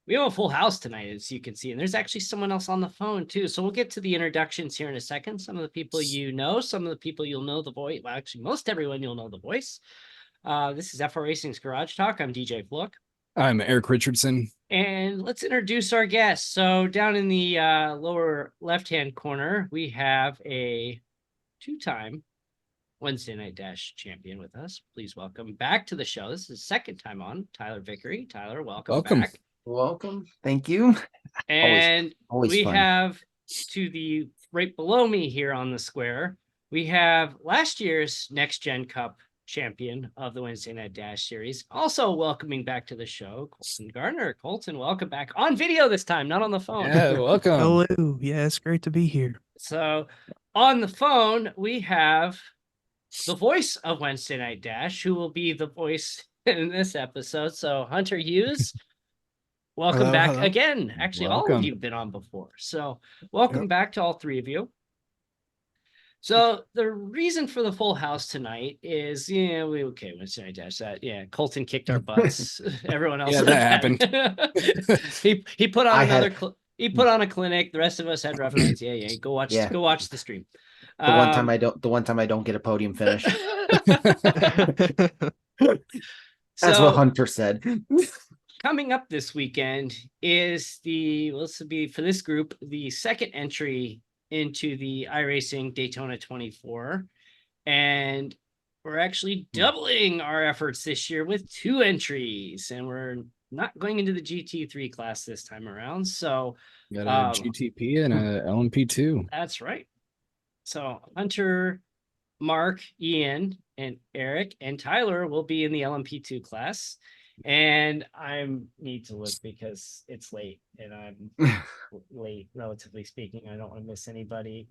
We have a full house tonight, as you can see, and there's actually someone else on the phone too. So we'll get to the introductions here in a second. Some of the people you know, some of the people you'll know the voice. Well, actually, most everyone you'll know the voice. This is FR Racing's Garage Talk. I'm DJ Flook. I'm Erik Richardson. And let's introduce our guests. So down in the lower left-hand corner, we have a two-time Wednesday Night Dash champion with us. Please welcome back to the show. This is his second time on, Tyler Vickery. Tyler, welcome back. Welcome. Thank you. And always we fun. have to the right below me here on the square, we have last year's Next Gen Cup champion of the Wednesday Night Dash series. Also welcoming back to the show, Colton Gardner. Colton, welcome back on video this time, not on the phone. Yeah, welcome. Hello. Yeah, it's great to be here. So on the phone, we have the voice of Wednesday Night Dash, who will be the voice in this episode. So Hunter Hughes, welcome back again. Actually, all of you have been on before. So welcome back to all three of you. So the reason for the full house tonight is, Wednesday Night Dash, Colton kicked our butts. Everyone else, that happened. he put on he put on a clinic. The rest of us had rough nights. Go watch the stream. The one time I don't get a podium finish. That's what Hunter said. Coming up this weekend is for this group, the second entry into the iRacing Daytona 24. And we're actually doubling our efforts this year with 2 entries. And we're not going into the GT3 class this time around. So got a GTP and a LMP2. That's right. So Hunter, Mark, Ian, and Erik and Tyler will be in the LMP2 class. And I need to look because it's late and I'm late, relatively speaking. I don't want to miss anybody.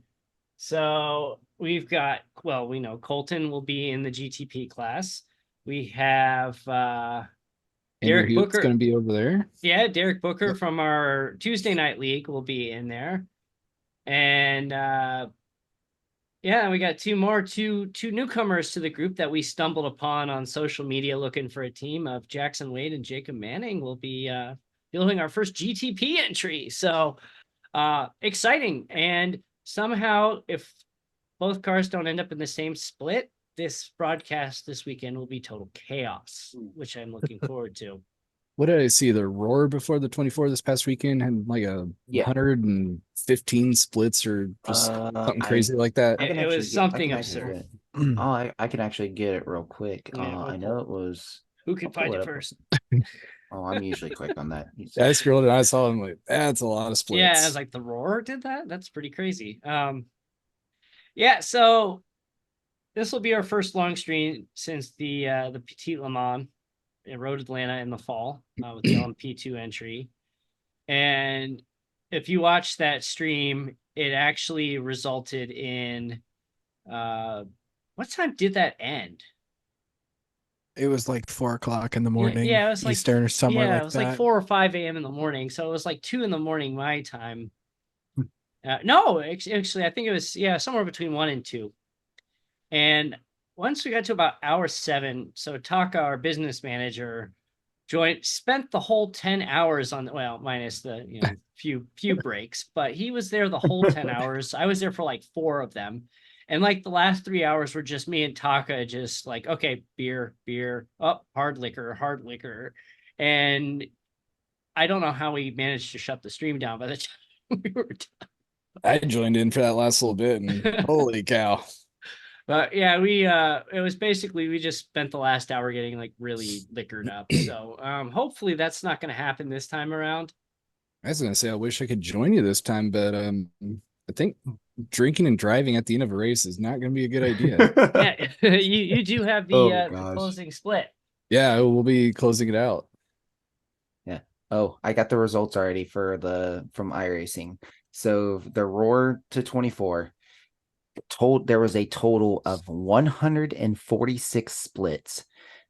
So we've got, we know Colton will be in the GTP class. We have Derek Booker going to be over there. Yeah, Derek Booker from our Tuesday Night League will be in there. And we got two newcomers to the group that we stumbled upon on social media looking for a team of Jackson Wade and Jacob Manning will be building our first GTP entry. So exciting. And somehow, if both cars don't end up in the same split, this broadcast this weekend will be total chaos, which I'm looking forward to. What did I see? The Roar before the 24 this past weekend had like 115 splits or just something crazy like that. It was something absurd. I can actually get it real quick. I know it was. Who can find it first? I'm usually quick on that. I scrolled and I saw him like, that's a lot of splits. Yeah, I was like, the Roar did that? That's pretty crazy. So this will be our first long stream since the Petit Le Mans in Road Atlanta in the fall with the LMP2 entry. And if you watch that stream, it actually resulted in what time did that end? It was like 4 o'clock in the morning. Yeah, it was like Eastern or somewhere like that. It was like 4 or 5 a.m. in the morning. So it was like 2 in the morning my time. No, actually, I think it was somewhere between 1 and 2. And once we got to about hour 7, so Taka, our business manager, spent the whole 10 hours on, minus the few breaks, but he was there the whole 10 hours. I was there for like 4 of them. And like the last 3 hours were just me and Taka just like, okay, beer, hard liquor. And I don't know how we managed to shut the stream down by the time we were done. I joined in for that last little bit and holy cow. But it was basically, we just spent the last hour getting like really liquored up. So hopefully that's not going to happen this time around. I was going to say, I wish I could join you this time, but I think drinking and driving at the end of a race is not going to be a good idea. Yeah, you do have the closing split. Yeah, we'll be closing it out. Yeah. Oh, I got the results already from iRacing. So the Roar to 24. There was a total of 146 splits,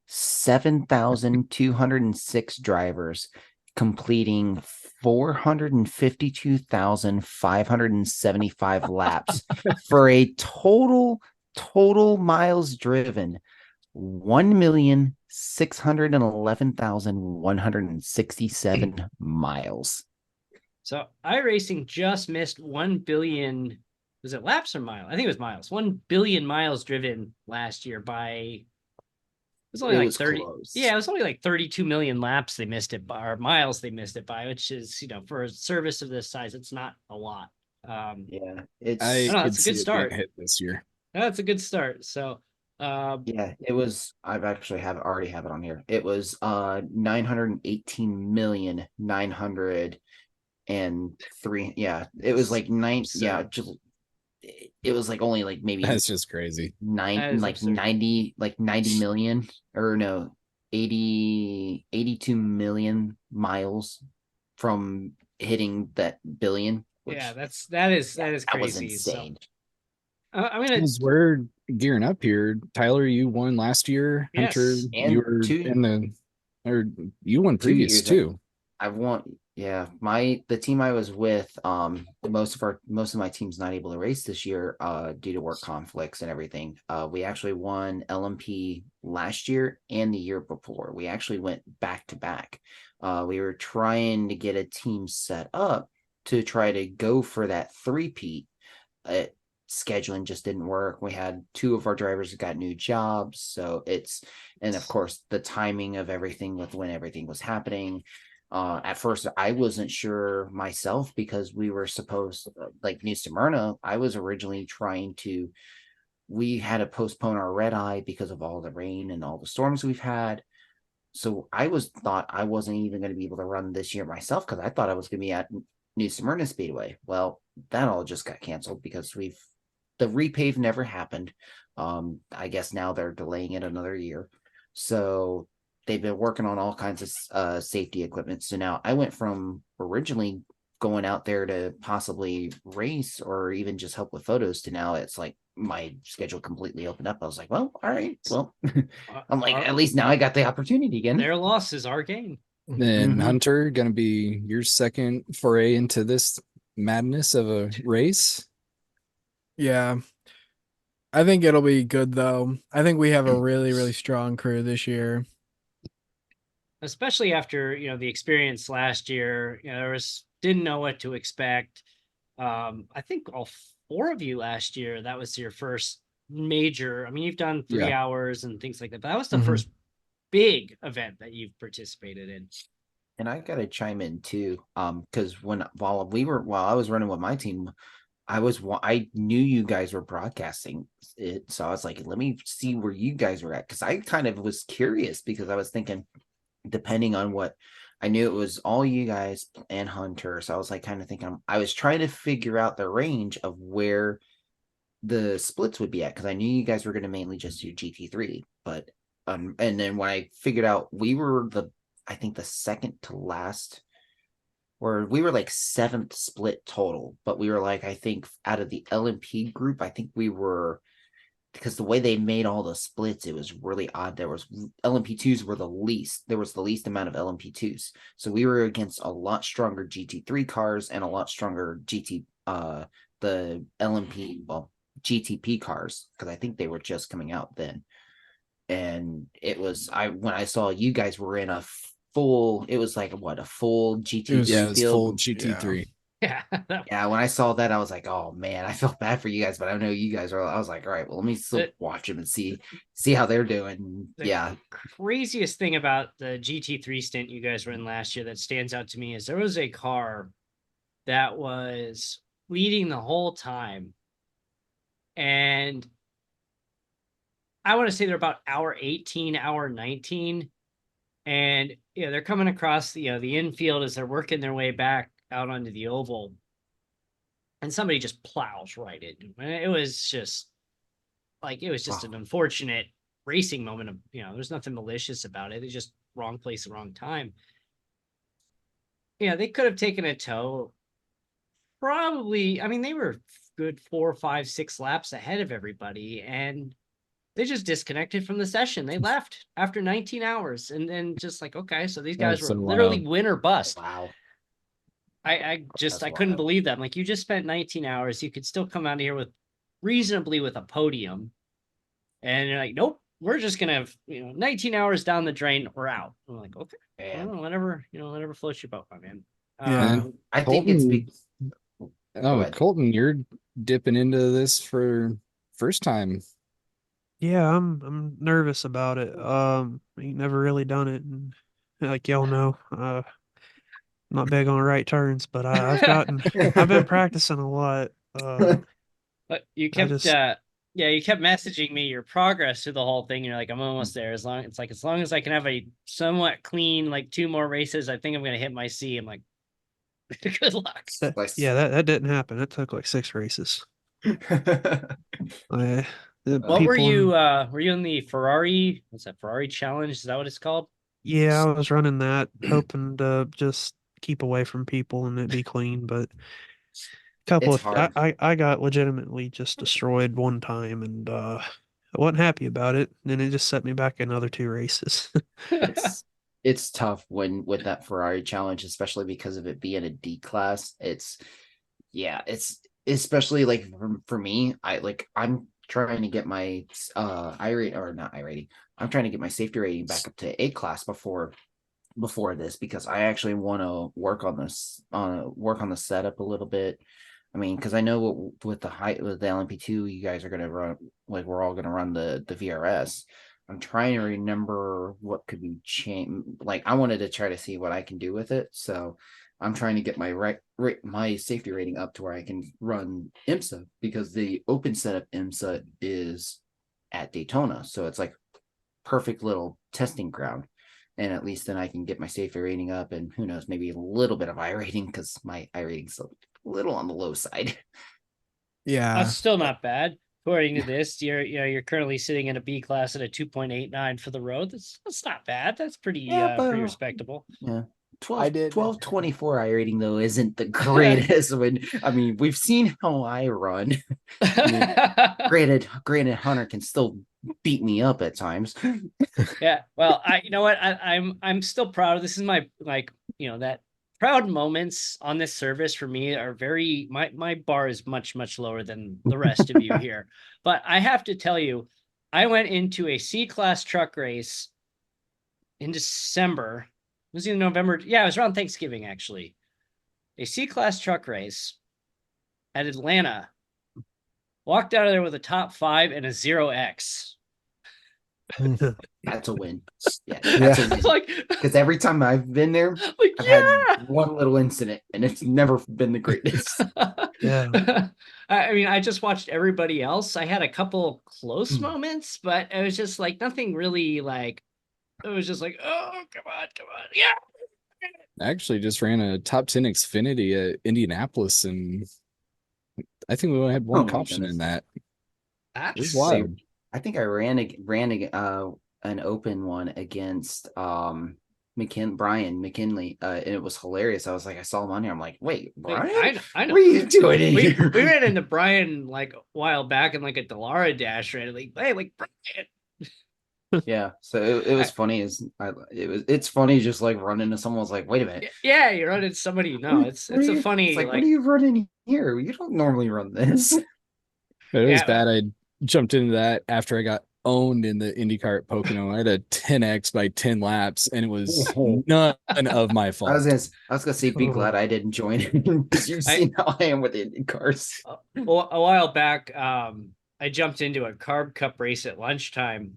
7,206 drivers, completing 452,575 laps for a total miles driven 1,611,167 miles. So iRacing just missed 1 billion. Was it laps or miles? I think it was miles. 1 billion miles driven last year by. It was only It like was 30. close. Yeah, it was only like 32 million laps they missed it by, or miles they missed it by, which is, for a service of this size, it's not a lot. Yeah, I I know, could that's a see good it being start. a hit this year. That's a good start. So, yeah, it was. I've actually already have it on here. It was 918,903. Yeah, it was like nine. Yeah, absurd. just it was like only like maybe That's just crazy. That is like absurd. 90 million, or no, 82 million miles from hitting that billion. Yeah, that is That was crazy. insane. So, I'm gonna. As we're gearing up here, Tyler, you won last year. Hunter, Yes. And you were or you won 2 previous years too. I've won. Yeah, the team I was with, most of my team's not able to race this year, due to work conflicts and everything. We actually won LMP last year and the year before. We actually went back to back. We were trying to get a team set up to try to go for that three-peat. Scheduling just didn't work. We had two of our drivers got new jobs, so and of course the timing of everything with when everything was happening. At first, I wasn't sure myself because we were supposed, like New Smyrna, I was originally we had to postpone our red eye because of all the rain and all the storms we've had. So thought I wasn't even going to be able to run this year myself because I thought I was going to be at New Smyrna Speedway. Well, that all just got canceled because the repave never happened. I guess now they're delaying it another year. So they've been working on all kinds of safety equipment. So now I went from originally going out there to possibly race or even just help with photos to now it's like my schedule completely opened up. I was like, well, all right. Well, I'm like, at least now I got the opportunity again. Their loss is our gain. And Hunter, gonna be your second foray into this madness of a race. Yeah. I think it'll be good though. I think we have a really, really strong crew this year. Especially after, the experience last year, didn't know what to expect. I think all four of you last year, that was your first major. I mean, you've done 3 hours and things like that, but that was the first big event that you've participated in. And I gotta chime in too, because while I was running with my team, I knew you guys were broadcasting it, so I was like, let me see where you guys were at, because I kind of was curious because I was thinking, depending on what I knew, it was all you guys and Hunter, so I was like kind of thinking, I was trying to figure out the range of where the splits would be at because I knew you guys were going to mainly just do GT3, but and then when I figured out we were I think the second to last, where we were like seventh split total, but we were like, I think out of the LMP group, I think we were, because the way they made all the splits, it was really odd. There was LMP2s were the least. There was the least amount of LMP2s. So we were against a lot stronger GT3 cars and a lot stronger the LMP, well, GTP cars, because I think they were just coming out then. And it was, when I saw you guys were in a full, it was like a full GT3 it was field. full GT3. Yeah. Yeah, when I saw that, I was like, oh man, I felt bad for you guys, but I know you guys are, I was like, all right, well, let me still watch them and see how they're doing. Yeah. Craziest thing about the GT3 stint you guys were in last year that stands out to me is there was a car that was leading the whole time. And I want to say they're about hour 18, hour 19. And they're coming across the infield as they're working their way back out onto the oval. And somebody just plows right into him. And it was just an unfortunate racing moment of, there's nothing malicious about it. It's just wrong place, wrong time. They could have taken a tow. Probably, I mean, they were good 4, 5, 6 laps ahead of everybody, and they just disconnected from the session. They left after 19 hours, and then just like, okay, so these guys were literally win or bust. Wow. I couldn't believe that. I'm like, you just spent 19 hours. You could still come out of here reasonably with a podium. And you're like, nope, we're just gonna have 19 hours down the drain, we're out. I'm like, okay, Man. well, whatever floats your boat, my man. Yeah. I think it's Colton, Go ahead. Colton, you're dipping into this for first time. Yeah, I'm nervous about it. Ain't never really done it, and like y'all know, I'm not big on right turns, but I've been practicing a lot. But you I kept just you kept messaging me your progress through the whole thing. You're like, I'm almost there. As long as I can have a somewhat clean, like 2 more races, I think I'm gonna hit my C. I'm like, good luck. yeah, that didn't happen. It took like 6 races. The What were people you in- were you in the Ferrari? What's that, Ferrari challenge? Is that what it's called? Yeah, I was running that, hoping to just keep away from people and it be clean, but couple It's of I, hard. I I got legitimately just destroyed one time, and I wasn't happy about it. And it just set me back another 2 races. It's tough when with that Ferrari challenge, especially because of it being a D class. It's especially like for me, I'm trying to get my iRate or not iRating. I'm trying to get my safety rating back up to A class before this because I actually want to work on this work on the setup a little bit. I mean, because I know with the LMP2, you guys are gonna run, like we're all gonna run the VRS. I'm trying to remember what could be changed. Like I wanted to try to see what I can do with it, so I'm trying to get my safety rating up to where I can run IMSA because the open setup IMSA is at Daytona, so it's like perfect little testing ground. And at least then I can get my safety rating up, and who knows, maybe a little bit of iRating because my iRating's a little on the low side. Yeah. That's still not bad. According to this, you're currently sitting in a B class at a 2.89 for the road. That's not bad. That's pretty pretty respectable. Yeah. 12, I did. 1224 iRating though isn't the greatest. We've seen how I run. Granted, Hunter can still beat me up at times. Yeah. Well, you know what? I'm still proud. This is my that proud moments on this service for me are very my bar is much lower than the rest of you here. But I have to tell you, I went into a C-class truck race in December. It was in November. Yeah, it was around Thanksgiving actually. A C-class truck race at Atlanta. Walked out of there with a top 5 and a 0X. That's a win. Yeah, that's a win. It's like, because every time I've been there, like, I've yeah. had one little incident, and it's never been the greatest. Yeah. I mean, I just watched everybody else. I had a couple close moments, but it was just like nothing really like. It was just like, oh, come on, yeah. I actually just ran a top 10 Xfinity at Indianapolis, and I think we only had one my caution goodness. in that. It was That's wild. I think I ran an open one against Brian McKinley, and it was hilarious. I was like, I saw him on here. I'm like, wait, Brian, I know. What are you doing in we here? ran into Brian like a while back in like a Delara dash, right? Like, hey, like Brian. Yeah, so it was funny. It's funny just like running into someone was like, wait a minute. Yeah, you're running somebody you know. It's a funny It's like, what are you running here? You don't normally run this. But it was Yeah. bad. I jumped into that after I got owned in the IndyCar at Pocono. I had a 10X by 10 laps, and it was none of my fault. I was gonna say, be glad I didn't join because you've seen how I am with Indy cars. A while back, I jumped into a carb cup race at lunchtime,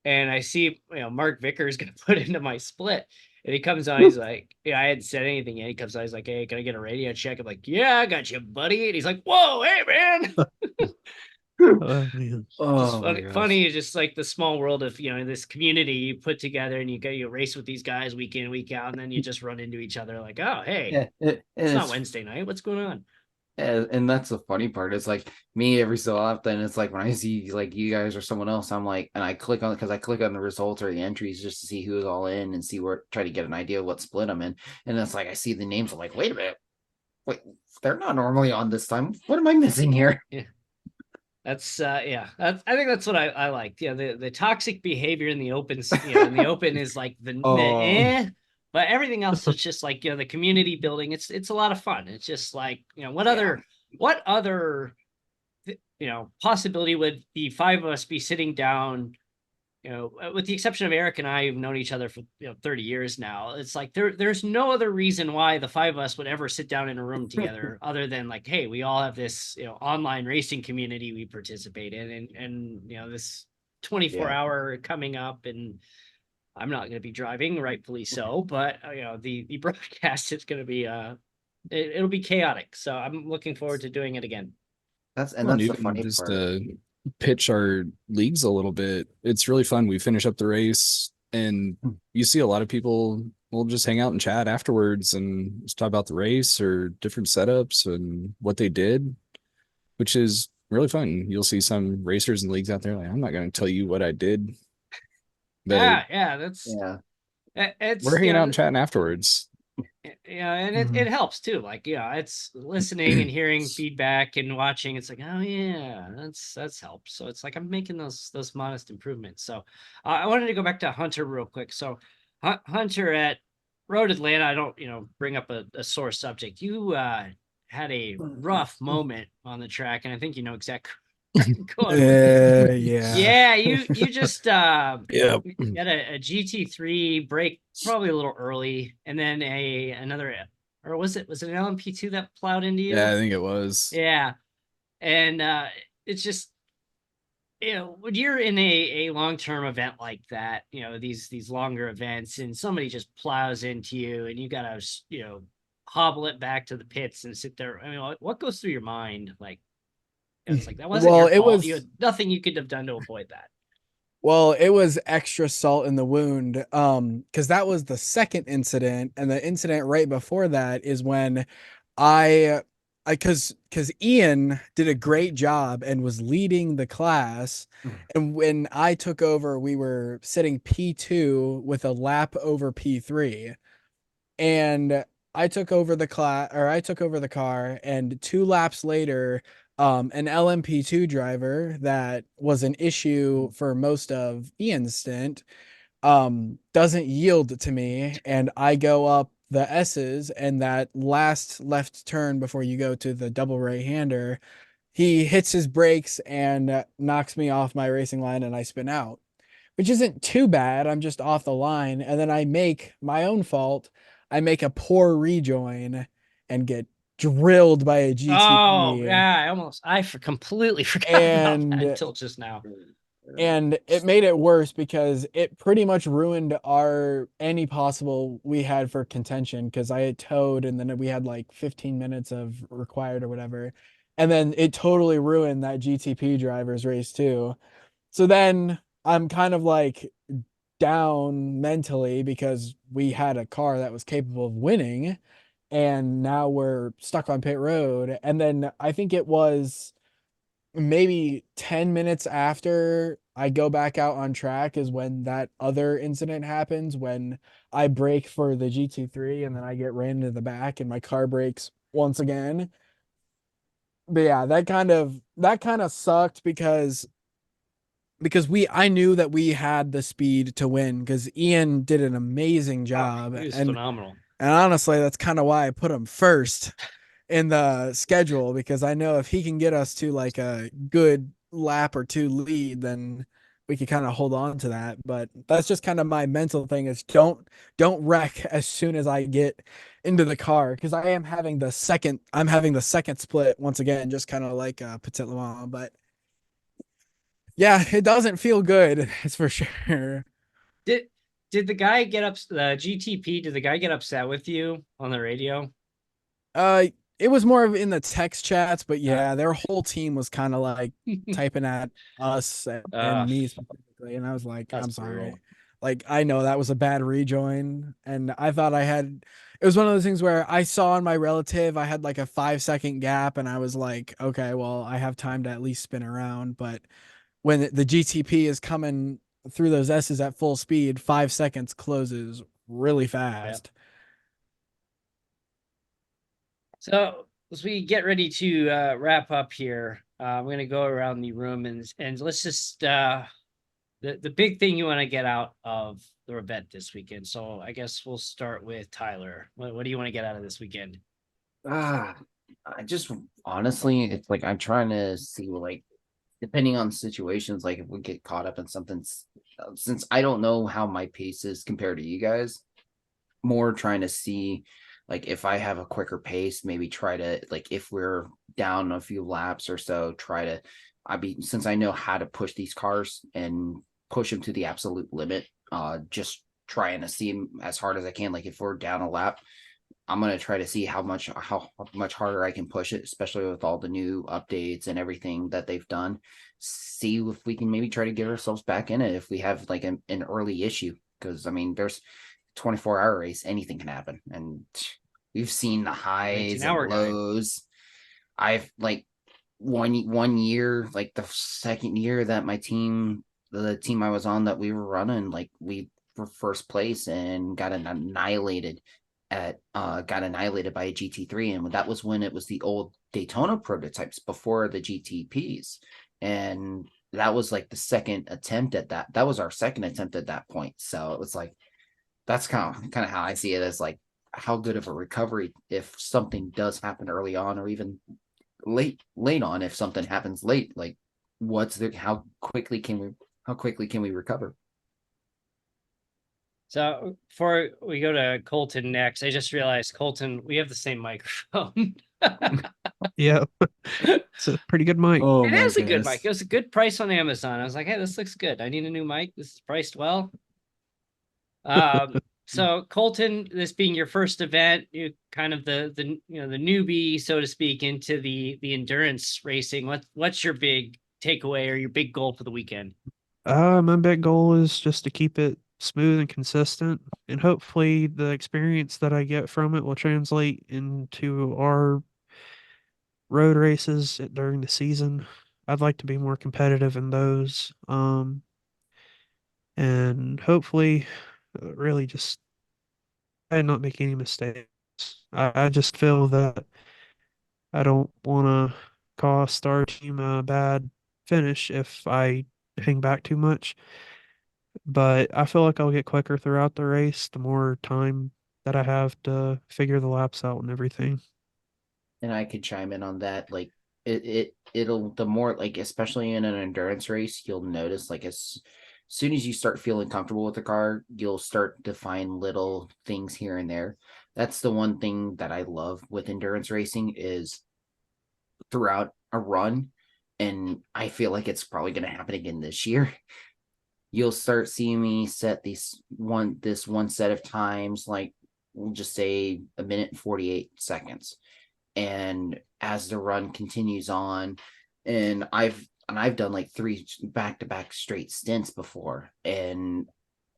and I see Mark Vicars gonna put into my split, and he comes on. He's like, I hadn't said anything yet. He comes on. He's like, hey, can I get a radio check? I'm like, yeah, I got you, buddy. And he's like, whoa, hey, man. Oh man. Just funny is just like the small world of this community you put together, and you race with these guys week in, week out, and then you just run into each other like, oh, hey, it's not Wednesday night, what's going on? And that's the funny part. It's like me every so often. It's like when I see like you guys or someone else, I'm like, and I click on the results or the entries just to see who's all in and try to get an idea of what split I'm in. And it's like I see the names. I'm like, wait a minute, wait, they're not normally on this time. What am I missing here? Yeah. That's I think that's what I like. Yeah, the toxic behavior in the open, in the open is like but everything else is just like the community building. It's a lot of fun. It's just like what other possibility would the 5 of us be sitting down with the exception of Erik and I, who've known each other for 30 years now, it's like there's no other reason why the five of us would ever sit down in a room together other than like, hey, we all have this online racing community we participate in, and this 24-hour coming up, and I'm not going to be driving, rightfully so, but the broadcast is going to be it'll be chaotic. So I'm looking forward to doing it again. That's Well, the you can funny just part. pitch our leagues a little bit. It's really fun. We finish up the race, and you see a lot of people will just hang out and chat afterwards and just talk about the race or different setups and what they did, which is really fun. You'll see some racers and leagues out there like, I'm not going to tell you what I did, but That's it's we're hanging out and chatting afterwards. And it helps too. Like, it's listening and hearing feedback and watching. It's like, oh yeah, that's helped. So it's like I'm making those modest improvements. So I wanted to go back to Hunter real quick. So Hunter at Road Atlanta, I don't bring up a sore subject. You had a rough moment on the track, and I think you know exactly. Yeah, you just yeah, got a GT3 break probably a little early, and then another, or was it an LMP2 that plowed into you? Yeah, I think it was. Yeah, and it's just when you're in a long-term event like that, these longer events, and somebody just plows into you, and you gotta hobble it back to the pits and sit there. I mean, what goes through your mind? Like, it's like that wasn't your fault. You had nothing you could have done to avoid that. Well, it was extra salt in the wound, because that was the second incident, and the incident right before that is when because Ian did a great job and was leading the class, and when I took over, we were sitting P2 with a lap over P3, and I took over the car, and 2 laps later, an LMP2 driver that was an issue for most of Ian's stint, doesn't yield to me, and I go up the S's, and that last left turn before you go to the double right-hander, he hits his brakes and knocks me off my racing line, and I spin out, which isn't too bad. I'm just off the line, and then I make my own fault. I make a poor rejoin and get drilled by a GTP. Oh yeah, I completely forgot about that until just now. And it made it worse because it pretty much ruined any possible we had for contention, because I had towed, and then we had like 15 minutes of required or whatever. And then it totally ruined that GTP driver's race too. So then I'm kind of like down mentally because we had a car that was capable of winning, and now we're stuck on pit road. And then I think it was maybe 10 minutes after I go back out on track is when that other incident happens, when I brake for the GT3 and then I get ran into the back and my car breaks once again. But yeah, that kind of sucked because I knew that we had the speed to win, because Ian did an amazing job. He was phenomenal. And honestly, that's kind of why I put him first in the schedule, because I know if he can get us to like a good lap or 2 lead, then we could kind of hold on to that. But that's just kind of my mental thing, is don't wreck as soon as I get into the car, because I'm having the second split once again, just kind of like Petit Le Mans. But yeah, it doesn't feel good, that's for sure. Did the guy get up the GTP? Did the guy get upset with you on the radio? It was more of in the text chats, but yeah, their whole team was kind of like typing at us and me specifically, and I was like, I'm sorry. Brutal. Like, I know that was a bad rejoin, and I thought it was one of those things where I saw on my relative, I had like a 5-second gap, and I was like, okay, well, I have time to at least spin around. But when the GTP is coming through those S's at full speed, 5 seconds closes really fast. Yeah. So as we get ready to wrap up here, I'm going to go around the room and let's just the big thing you want to get out of the event this weekend. So I guess we'll start with Tyler. What do you want to get out of this weekend? I just honestly, it's like I'm trying to see like depending on situations, like if we get caught up in something, since I don't know how my pace is compared to you guys, more trying to see like if I have a quicker pace, maybe try to like if we're down a few laps or so, try to since I know how to push these cars and push them to the absolute limit, just trying to see them as hard as I can. Like if we're down a lap, I'm gonna try to see how much harder I can push it, especially with all the new updates and everything that they've done. See if we can maybe try to get ourselves back in it if we have like an early issue. Because I mean, there's 24-hour race, anything can happen, and we've seen the highs and lows. I've like one year, like the second year that my team, the team I was on that we were running, like we were first place and got annihilated by a GT3, and that was when it was the old Daytona prototypes before the GTPs, and that was like the second attempt at that. That was our second attempt at that point. So it was like that's kind of how I see it, as like how good of a recovery if something does happen early on, or even late on if something happens late. Like how quickly can we recover? So before we go to Colton next, I just realized, Colton, we have the same microphone. Yeah, it's a pretty good mic. Oh It my is a good goodness. mic. It was a good price on Amazon. I was like, hey, this looks good. I need a new mic. This is priced well. So Colton, this being your first event, you kind of the the newbie, so to speak, into the endurance racing. What's your big takeaway or your big goal for the weekend? My big goal is just to keep it smooth and consistent, and hopefully the experience that I get from it will translate into our road races during the season. I'd like to be more competitive in those. And hopefully, really just try and not make any mistakes. I just feel that I don't want to cost our team a bad finish if I hang back too much. But I feel like I'll get quicker throughout the race, the more time that I have to figure the laps out and everything. And I could chime in on that. Like it'll the more like especially in an endurance race, you'll notice like as soon as you start feeling comfortable with the car, you'll start to find little things here and there. That's the one thing that I love with endurance racing is throughout a run, and I feel like it's probably going to happen again this year. You'll start seeing me set this one set of times, like we'll just say a minute and 48 seconds. And as the run continues on, and I've done like 3 back-to-back straight stints before, and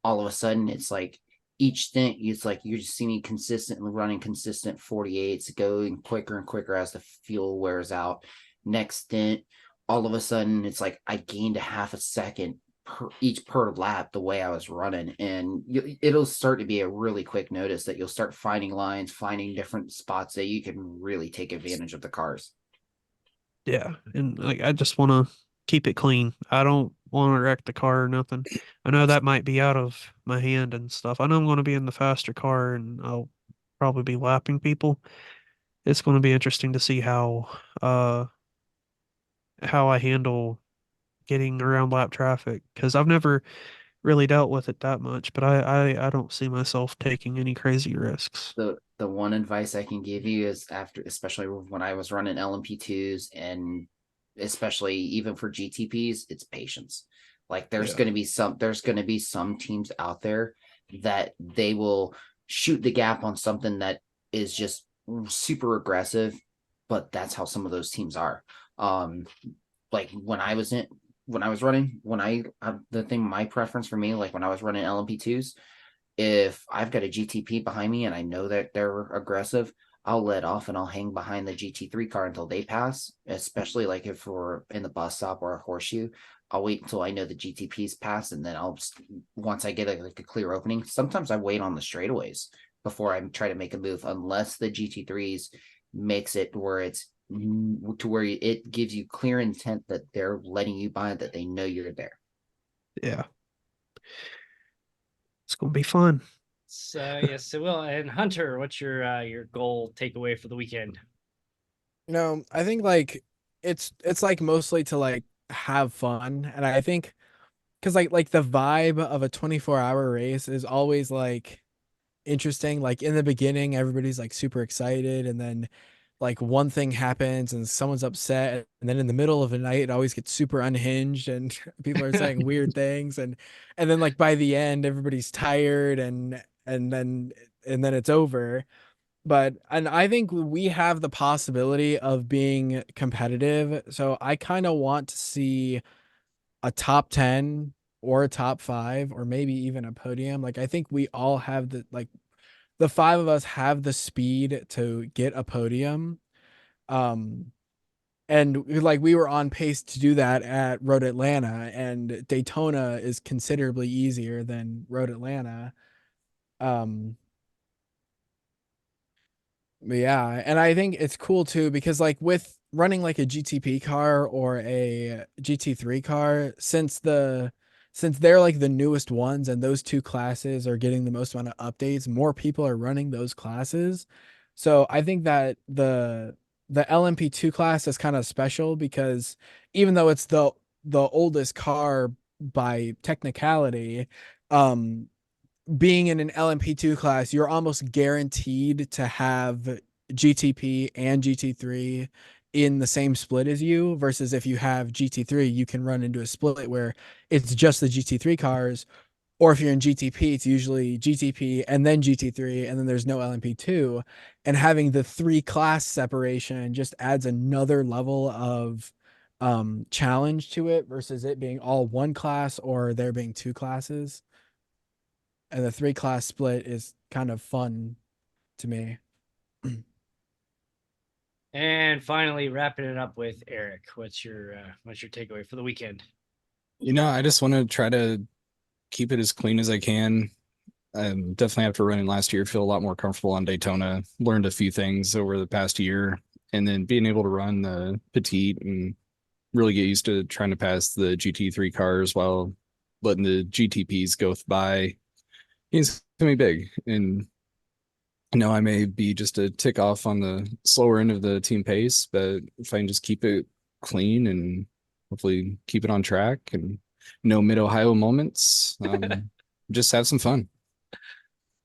all of a sudden it's like each stint it's like you just see me consistently running consistent 48s, going quicker and quicker as the fuel wears out. Next stint, all of a sudden it's like I gained a half a second per lap the way I was running, and it'll start to be a really quick notice that you'll start finding lines, finding different spots that you can really take advantage of the cars. Yeah, and like I just want to keep it clean. I don't want to wreck the car or nothing. I know that might be out of my hand and stuff. I know I'm going to be in the faster car and I'll probably be lapping people. It's going to be interesting to see how I handle getting around lap traffic because I've never really dealt with it that much, but I don't see myself taking any crazy risks. The one advice I can give you is after, especially when I was running LMP2s and especially even for GTPs, it's patience. Like there's going to be some teams out there that they will shoot the gap on something that is just super aggressive, but that's how some of those teams are. Like when I was running, my preference for me, like when I was running LMP2s, if I've got a GTP behind me and I know that they're aggressive, I'll let off and I'll hang behind the GT3 car until they pass, especially like if we're in the bus stop or a horseshoe. I'll wait until I know the GTP's pass, and then once I get like a clear opening, sometimes I wait on the straightaways before I try to make a move, unless the GT3s makes it where it gives you clear intent that they're letting you by, that they know you're there. Yeah. It's going to be fun. So yes, it will. And Hunter, what's your goal takeaway for the weekend? I think like it's like mostly to like have fun. And I think because like the vibe of a 24-hour race is always like interesting. Like in the beginning, everybody's like super excited, and then like one thing happens and someone's upset, and then in the middle of the night it always gets super unhinged and people are saying weird things, and then like by the end everybody's tired, and then it's over. And I think we have the possibility of being competitive, so I kind of want to see a top 10 or a top 5 or maybe even a podium. Like I think we all have the 5 of us have the speed to get a podium. Um and like we were on pace to do that at Road Atlanta, and Daytona is considerably easier than Road Atlanta. Um But yeah, and I think it's cool too because like with running like a GTP car or a GT3 car, since they're like the newest ones and those two classes are getting the most amount of updates, more people are running those classes. So I think that the LMP2 class is kind of special because even though it's the oldest car by technicality, um being in an LMP2 class, you're almost guaranteed to have GTP and GT3 in the same split as you, versus if you have GT3, you can run into a split where it's just the GT3 cars, or if you're in GTP, it's usually GTP and then GT3, and then there's no LMP2. And having the 3 class separation just adds another level of challenge to it versus it being all one class or there being 2 classes. And the 3 class split is kind of fun to me. And finally, wrapping it up with Erik. What's your takeaway for the weekend? I just want to try to keep it as clean as I can. Definitely after running last year, feel a lot more comfortable on Daytona. Learned a few things over the past year, and then being able to run the petite and really get used to trying to pass the GT3 cars while letting the GTPs go by. It's gonna be big, and I may be just a tick off on the slower end of the team pace, but if I can just keep it clean and hopefully keep it on track and no mid-Ohio moments, just have some fun.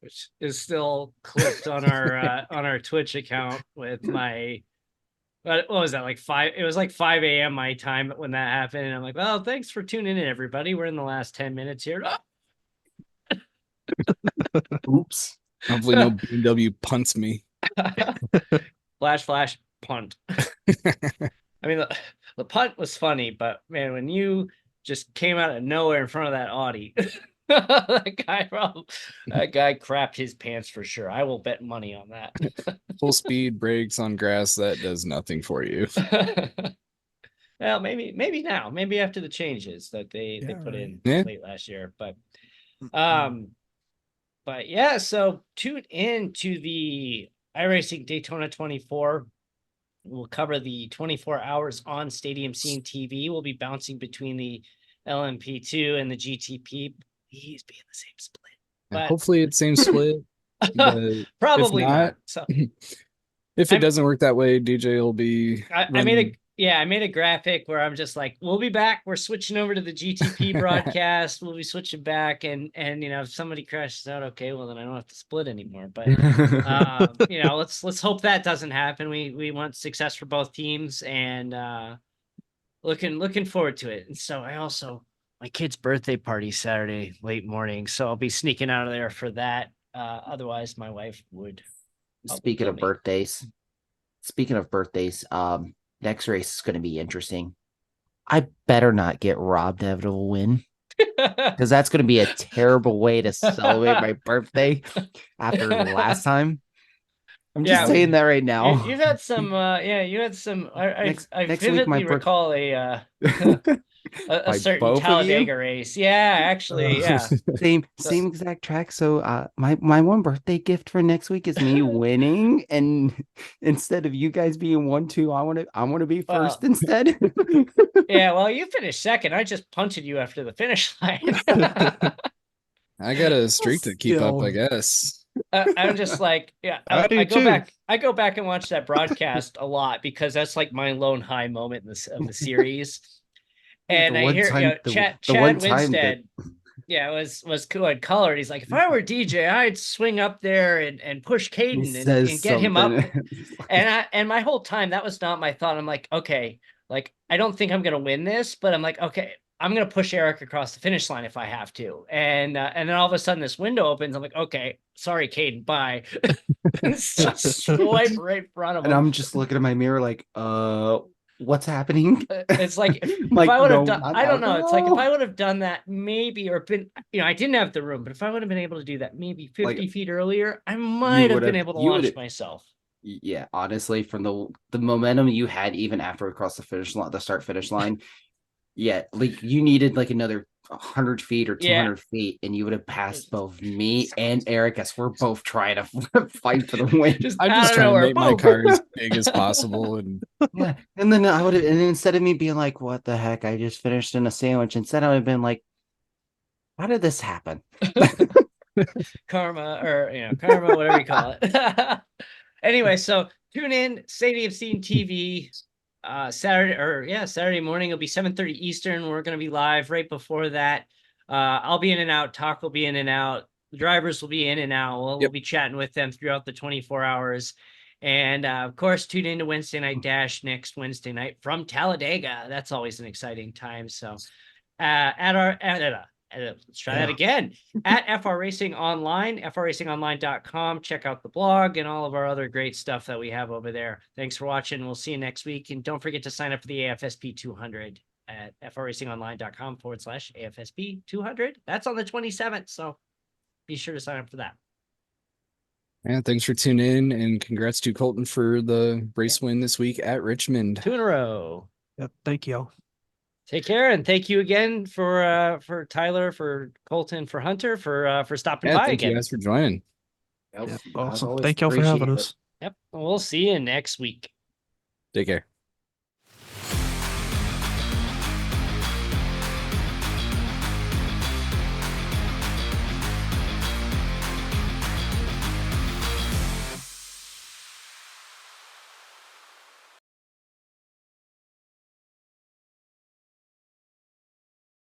Which is still clipped on our Twitch account with my, what was that, like 5? It was like 5 a.m. my time when that happened, and I'm like, well, thanks for tuning in, everybody. We're in the last 10 minutes here. Oops. Hopefully no BMW punts me. Flash, punt. I mean, the punt was funny, but man, when you just came out of nowhere in front of that Audi, that guy crapped his pants for sure. I will bet money on that. Full speed brakes on grass, that does nothing for you. Well, maybe now, maybe after the changes that they put in late last year, but yeah, so tune in to the iRacing Daytona 24. We'll cover the 24 hours on Stadium Scene TV. We'll be bouncing between the LMP2 and the GTP. Please be in the same split. But hopefully it's same split. But probably not. So if it doesn't work that way, DJ will be. I made a graphic where I'm just like, we'll be back. We're switching over to the GTP broadcast. We'll be switching back, and if somebody crashes out, okay, well then I don't have to split anymore. But let's hope that doesn't happen. We want success for both teams, and looking forward to it. And so my kid's birthday party Saturday late morning, so I'll be sneaking out of there for that. Otherwise, my wife would. Speaking of birthdays, next race is going to be interesting. I better not get robbed out of a win, because that's going to be a terrible way to celebrate my birthday after last time. I'm just saying that right now. You've had some, you had some. I vividly recall a certain Talladega race. Yeah, actually, yeah. Same exact track. So my one birthday gift for next week is me winning, and instead of you guys being 1-2, I want to be first instead. Yeah, well, you finished second. I just punted you after the finish line. I got a streak to keep up, I guess. I'm just like, yeah, I go back and watch that broadcast a lot because that's like my lone high moment of the series. And The I one hear, time- the Chad one time that- Winstead, yeah, was cool and colored. He's like, if I were DJ, I'd swing up there and push He Caden says and get him up. something. And my whole time, that was not my thought. I'm like, okay, like, I don't think I'm going to win this, but I'm like, okay, I'm going to push Erik across the finish line if I have to. And then all of a sudden this window opens. I'm like, okay, sorry, Caden, bye. It's just swipe right in front of him. And I'm just looking at my mirror like, what's happening? It's like, if Like, I would have no, done, not I don't now, know. It's like, if no. I would have done that maybe, or been, I didn't have the room, but if I would have been able to do that maybe 50 Like, feet earlier, I might have been would've- able to you launch would've- myself. Yeah, honestly, from the momentum you had even after we crossed the finish line, the start finish line, yeah, like you needed like another 100 feet or 200 feet, and you would have passed both me and Erik as we're both trying to fight for the win. I'm out just of trying nowhere, to make my boom. car as big as possible. And Yeah, and then I would have, and instead of me being like, "What the heck?" I just finished in a sandwich. Instead, I would have been like, "How did this happen?" Karma, or karma, whatever you call it. Anyway, so tune in, Stadium Scene TV. Saturday morning. It'll be 7:30 Eastern. We're gonna be live right before that. I'll be in and out. Talk will be in and out. The drivers will be in and out. We'll be chatting with them throughout the 24 hours. And of course, tune into Wednesday Night Dash next Wednesday night from Talladega. That's always an exciting time. So let's try that again. At FR Racing Online, frracingonline.com. Check out the blog and all of our other great stuff that we have over there. Thanks for watching. We'll see you next week. And don't forget to sign up for the AFSP 200 at frracingonline.com/AFSP 200. That's on the 27th. So be sure to sign up for that. yeah, thanks for tuning in, and congrats to Colton for the race win this week at Richmond. 2 in a row. Yep. Thank y'all. Take care, and thank you again for Tyler, for Colton, for Hunter, for stopping Yeah, by thank again. you guys for joining. Yep, As awesome. always, Thank y'all for having appreciate it. us. Yep. We'll see you next week. Take care.